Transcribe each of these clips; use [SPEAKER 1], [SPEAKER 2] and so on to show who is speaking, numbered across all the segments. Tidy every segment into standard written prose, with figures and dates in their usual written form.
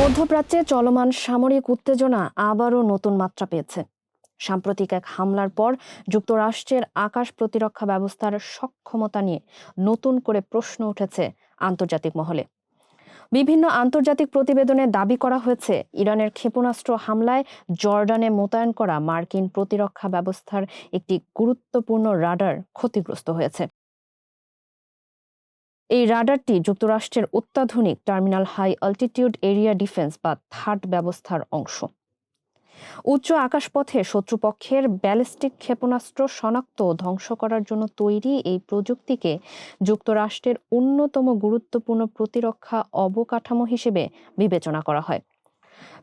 [SPEAKER 1] মধ্যপ্রাচ্যে চলমান সামরিক উত্তেজনা আবারও নতুন মাত্রা পেয়েছে। সাম্প্রতিক এক হামলার পর যুক্তরাষ্ট্রের আকাশ প্রতিরক্ষা ব্যবস্থার সক্ষমতা নিয়ে নতুন করে প্রশ্ন উঠেছে আন্তর্জাতিক মহলে। বিভিন্ন আন্তর্জাতিক প্রতিবেদনে দাবি করা হয়েছে, ইরানের ক্ষেপণাস্ত্র হামলায় জর্ডানে মোতায়েন করা মার্কিন প্রতিরক্ষা ব্যবস্থার একটি গুরুত্বপূর্ণ রাডার ক্ষতিগ্রস্ত হয়েছে। এই রাডারটি যুক্তরাষ্ট্রের অত্যাধুনিক terminal high altitude area defence বা থার্ড ব্যবস্থার অংশ। উচ্চ আকাশপথে শত্রুপক্ষের ব্যালিস্টিক ক্ষেপণাস্ত্র শনাক্ত ও ধ্বংস করার জন্য তৈরি এই প্রযুক্তিকে যুক্তরাষ্ট্রের অন্যতম গুরুত্বপূর্ণ প্রতিরক্ষা অবকাঠামো হিসেবে বিবেচনা করা হয়।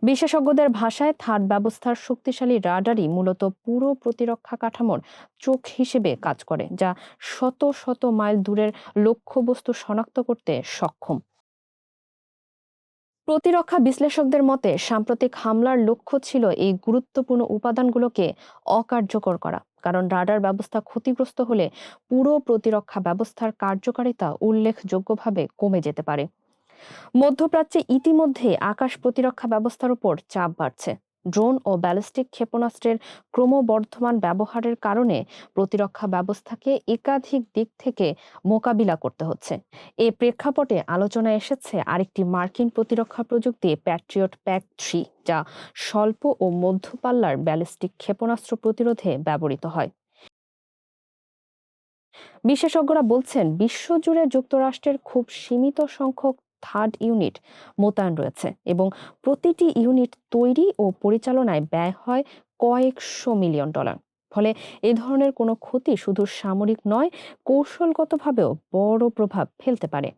[SPEAKER 1] বিশেষজ্ঞদের ভাষায় থার্ড ব্যবস্থার শক্তিশালী রাডারই মূলত পুরো প্রতিরক্ষা কাঠামোর চোখ হিসেবে কাজ করে, যা শত শত মাইল দূরের লক্ষ্যবস্তু শনাক্ত করতে সক্ষম। প্রতিরক্ষা বিশ্লেষকদের মতে সাম্প্রতিক হামলার লক্ষ্য ছিল এই গুরুত্বপূর্ণ উপাদানগুলোকে অকার্যকর করা, কারণ রাডার ব্যবস্থা ক্ষতিগ্রস্ত হলে পুরো প্রতিরক্ষা ব্যবস্থার কার্যকারিতা উল্লেখযোগ্যভাবে কমে যেতে পারে। মধ্যপ্রাচ্যে ইতিমধ্যে আকাশ প্রতিরক্ষা ব্যবস্থার উপর চাপ বাড়ছে। ড্রোন ও ব্যালিস্টিক ক্ষেপণাস্ত্রের ক্রমবর্ধমান ব্যবহারের কারণে প্রতিরক্ষা ব্যবস্থাকে একাধিক দিক থেকে মোকাবিলা করতে হচ্ছে। এই প্রেক্ষাপটে আলোচনায় এসেছে আরেকটি মার্কিন প্রতিরক্ষা প্রযুক্তি, প্যাট্রিয়ট প্যাক-3, যা স্বল্প ও মধ্যপাল্লার ব্যালিস্টিক ক্ষেপণাস্ত্র প্রতিরোধে ব্যবহৃত হয়। বিশেষজ্ঞরা বলছেন, বিশ্বজুড়ে যুক্তরাষ্ট্রের খুব সীমিত সংখ্যক থার্ড ইউনিট মোতায়েন রয়েছে এবং প্রতিটি ইউনিট তৈরি ও পরিচালনায় ব্যয় হয় কয়েকশো মিলিয়ন ডলার। ফলে এ ধরনের কোনো ক্ষতি শুধু সামরিক নয়, কৌশলগতভাবেও বড় প্রভাব ফেলতে পারে।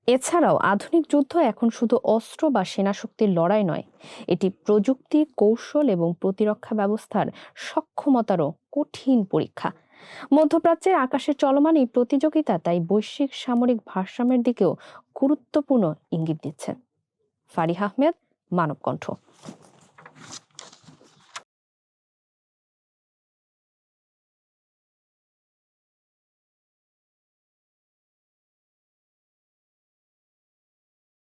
[SPEAKER 1] এছাড়াও আধুনিক যুদ্ধ এখন শুধু অস্ত্র বা সেনাশক্তির লড়াই নয়, এটি প্রযুক্তি, কৌশল এবং প্রতিরক্ষা ব্যবস্থার সক্ষমতারও কঠিন পরীক্ষা। মধ্যপ্রাচ্যের আকাশে চলমান এই প্রতিযোগিতা তাই বৈশ্বিক সামরিক ভারসাম্যের দিকেও গুরুত্বপূর্ণ ইঙ্গিত দিচ্ছে। ফারিহা আহমেদ, মানবকণ্ঠ।